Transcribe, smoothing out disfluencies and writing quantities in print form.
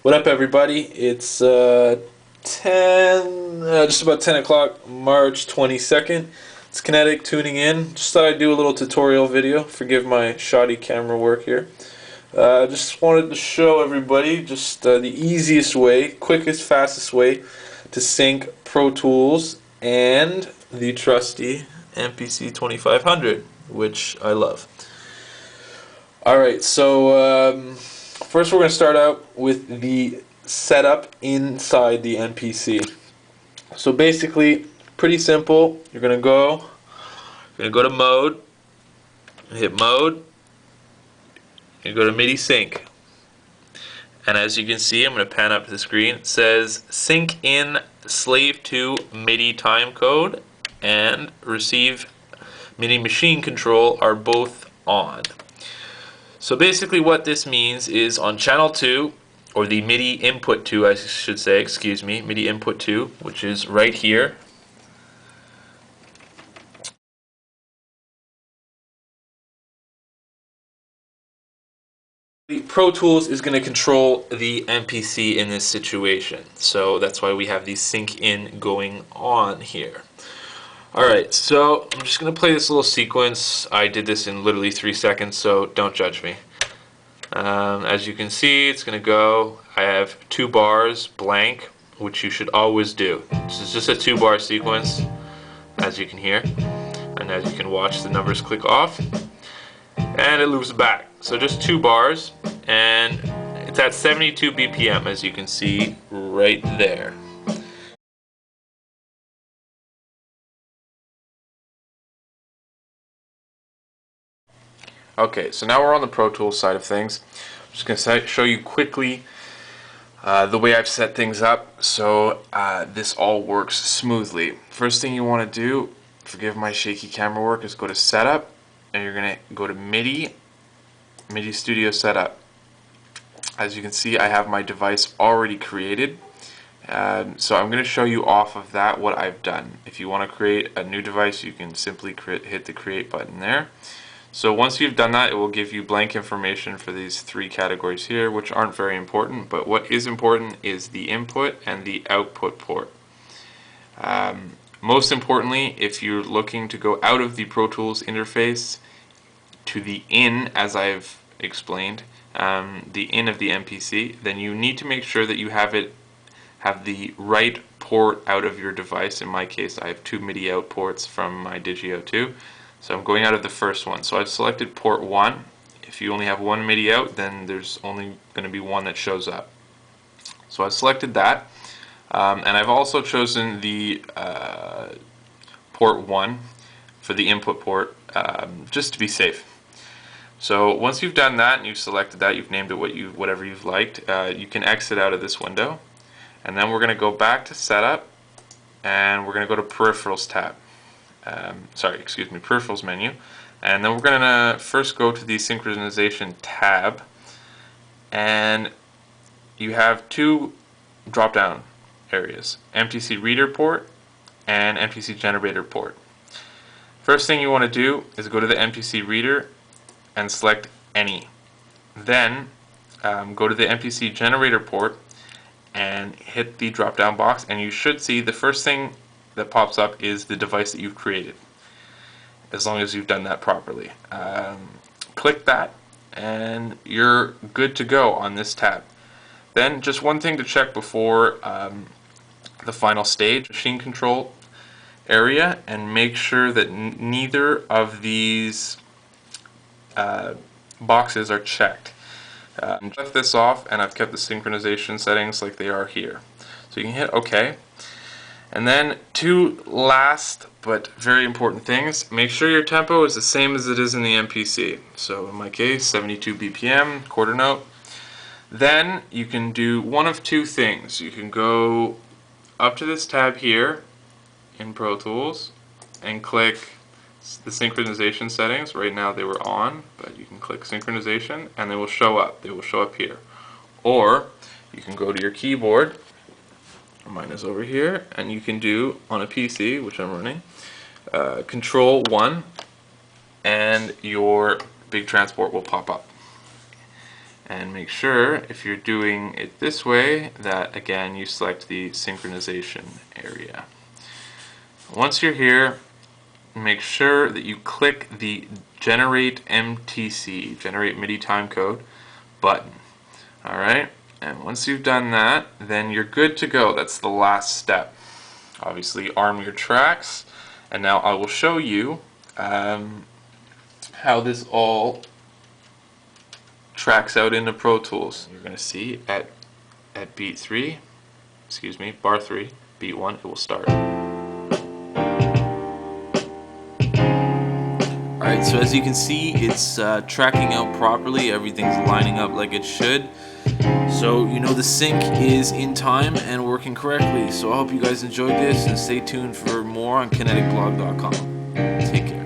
What up, everybody? It's 10 o'clock, March 22nd. It's Kinetic tuning in. Just thought I'd do a little tutorial video. Forgive my shoddy camera work here. Just wanted to show everybody just the easiest way, quickest, fastest way to sync Pro Tools and the trusty MPC2500, which I love. Alright, so first we're going to start out with the setup inside the MPC. So basically, pretty simple. You're going to go to mode, hit mode, you go to MIDI sync. And as you can see, I'm going to pan up to the screen. It says sync in slave to MIDI timecode and receive MIDI machine control are both on. So basically what this means is on channel 2, or the MIDI input 2 I should say, excuse me, MIDI input 2, which is right here. The Pro Tools is going to control the MPC in this situation. So that's why we have the sync in going on here. Alright, so I'm just going to play this little sequence. I did this in literally 3 seconds, so don't judge me. As you can see, it's going to go. I have 2 bars blank, which you should always do. This is just a 2-bar sequence, as you can hear. And as you can watch, the numbers click off. And it loops back. So just 2 bars, and it's at 72 BPM, as you can see right there. Okay, so now we're on the Pro Tools side of things. I'm just going to show you quickly the way I've set things up so this all works smoothly. First thing you want to do, forgive my shaky camera work, is go to Setup, and you're going to go to MIDI Studio Setup. As you can see, I have my device already created. So I'm going to show you off of that what I've done. If you want to create a new device, you can simply hit the create button there. So once you've done that, it will give you blank information for these 3 categories here, which aren't very important, but what is important is the input and the output port. Most importantly, if you're looking to go out of the Pro Tools interface to the in, as I've explained, the in of the MPC, then you need to make sure that you have the right port out of your device. In my case, I have 2 MIDI out ports from my Digio 2. So I'm going out of the first one. So I've selected port 1. If you only have 1 MIDI out, then there's only going to be 1 that shows up. So I've selected that. And I've also chosen the port 1 for the input port, just to be safe. So once you've done that and you've selected that, you've named it whatever you've liked, you can exit out of this window. And then we're going to go back to Setup, and we're going to go to Peripherals tab. Peripherals menu, and then we're going to first go to the synchronization tab, and you have 2 drop down areas, MPC reader port and MPC generator port. First thing you want to do is go to the MPC reader and select any. Then go to the MPC generator port and hit the drop down box, and you should see the first thing that pops up is the device that you've created, as long as you've done that properly. Click that and you're good to go on this tab. Then just one thing to check before the final stage, machine control area, and make sure that neither of these boxes are checked. I've left this off and I've kept the synchronization settings like they are here. So you can hit OK. And then 2 last but very important things. Make sure your tempo is the same as it is in the MPC. So in my case, 72 BPM, quarter note. Then you can do one of 2 things. You can go up to this tab here in Pro Tools and click the synchronization settings. Right now they were on, but you can click synchronization and they will show up. They will show up here. Or you can go to your keyboard. Mine is over here, and you can do on a PC, which I'm running, Control 1, and your big transport will pop up. And make sure, if you're doing it this way, that again you select the synchronization area. Once you're here, make sure that you click the Generate MTC, Generate MIDI Timecode button. Alright, and once you've done that, then you're good to go. That's the last step. Obviously, arm your tracks, and now I will show you how this all tracks out into Pro Tools. You're going to see at beat 3, excuse me, bar 3, beat 1, it will start. Alright, so as you can see, it's tracking out properly, everything's lining up like it should. So you know the sync is in time and working correctly. So I hope you guys enjoyed this, and stay tuned for more on kineticblog.com. Take care.